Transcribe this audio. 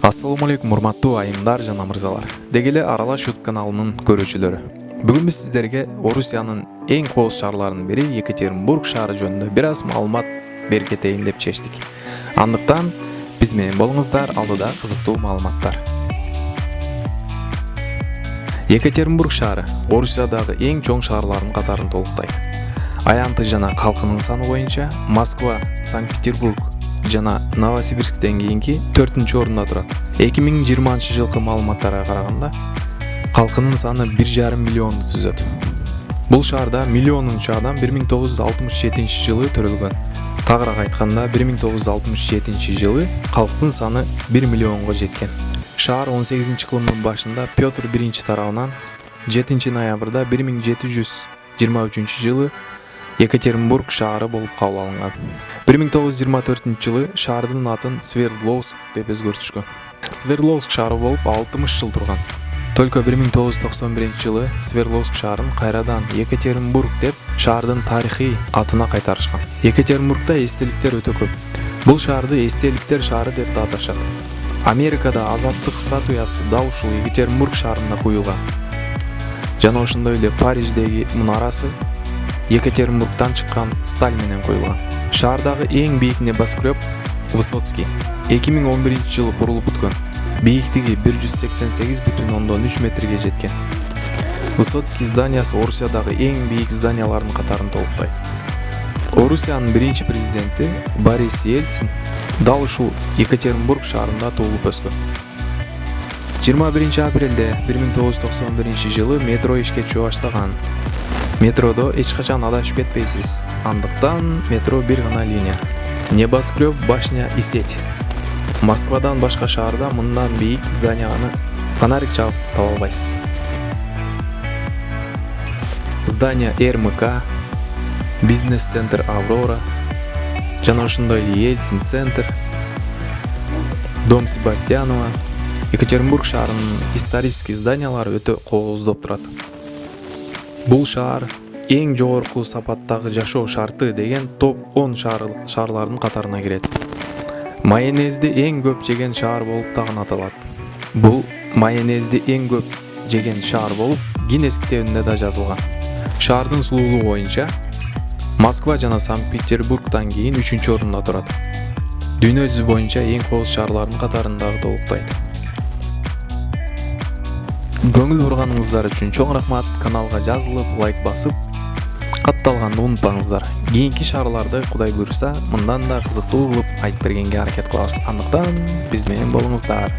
Ассаламу алейкум урматтуу айымдар жана мырзалар. Дегеле Аралаш YouTube каналынын көрүүчүлөрү. Бүгүн биз сиздерге Орусиянын эң кооз шаарларынын бири Екатеринбург шаары жөнүндө бир аз маалымат берип кетейин деп чечтик. Андыктан биз менен болуңуздар, алдыда кызыктуу маалыматтар. Екатеринбург шаары Орусиядагы эң чоң шаарлардын катарын толуктайт. Аянты жана калкынын саны боюнча Москва, Санкт-Петербург жана Новосибирсктен кийинки 4-орунда турат. 2020-жылкы маалыматтарга караганда калкынын саны 1,5 миллионду түзөт. Бул шаарда миллионунчу адам 1967-жылы төрөлгөн. Тагыраак айтканда 1967-жылы калктын саны 1 миллионго жеткен. Шаар 18-кылымдын башында Петр I тарабынан 7 ноябрда 1723-жылы Екатеринбург шаары болуп кабыл алынган. 1924-жылы шаардын атын Свердловск деп өзгөртүшкөн. Свердловск шаары болуп 60 жыл турган. Только 1991-жылы Свердловск шаарын кайрадан Екатеринбург деп шаардын тарыхый атына кайтарышкан. Екатеринбургда эстеликтер өтө көп. Бул шаарды эстеликтер шаары деп да аташат. Америкада азаттык статуясы дал ушул Екатеринбург шаарында куюлган. Жана ошондой эле Париждеги мунарасы Екатеринбургдан чыккан сталь менен коюлган. Шаардагы эң бийик небоскреб Высоцкий 2011-жылы курулуп бүткөн. Бийиктиги 188,3 метрге жеткен. Высоцкий зданиясы Орусиядагы эң бийик зданиялардын катарын толуктайт. Орусиянын биринчи президенти Борис Ельцин дал ушул Екатеринбург шаарында туулуп өскөн. 21 апрелде 1991-жылы метро ишке түшө баштаган. Метродо эч качан адашып кетпейсиз. Андыктан метро бир гана линия. Небоскреб башня и сеть. Москвадан башка шаарда мындан бийик зданияны фонарик чагып таба албайсыз. Здание РМК, бизнес-центр Аврора, жана ошондой Ельцин центр, дом Себастьянова, Екатеринбург шаарынын исторический зданиялары өтө кооздоп турат. Бул шаар эң жогорку сапаттагы жашоо шарты деген топ 10 шаарлардын катарына кирет. Майонезди эң көп жеген шаар болуп дагы аталат. Бул майонезди эң көп жеген шаар болуп Гиннес китебинде да жазылган. Шаардын сулуулугу боюнча Москва жана Санкт-Петербургдан кийин 3-орунда турат. Дүйнө жүзү боюнча эң кооз шаарлардын катарындагы толуктайт. Көңүл бурганыңыздар үчүн чоң рахмат. Каналга жазылып, лайк басып, катталганды унутпаңыздар. Кийинки шаарларды Кудай буйруса, мындан да кызыктуу кылып айтып бергенге аракет кылабыз. Андыктан биз менен болуңуздар.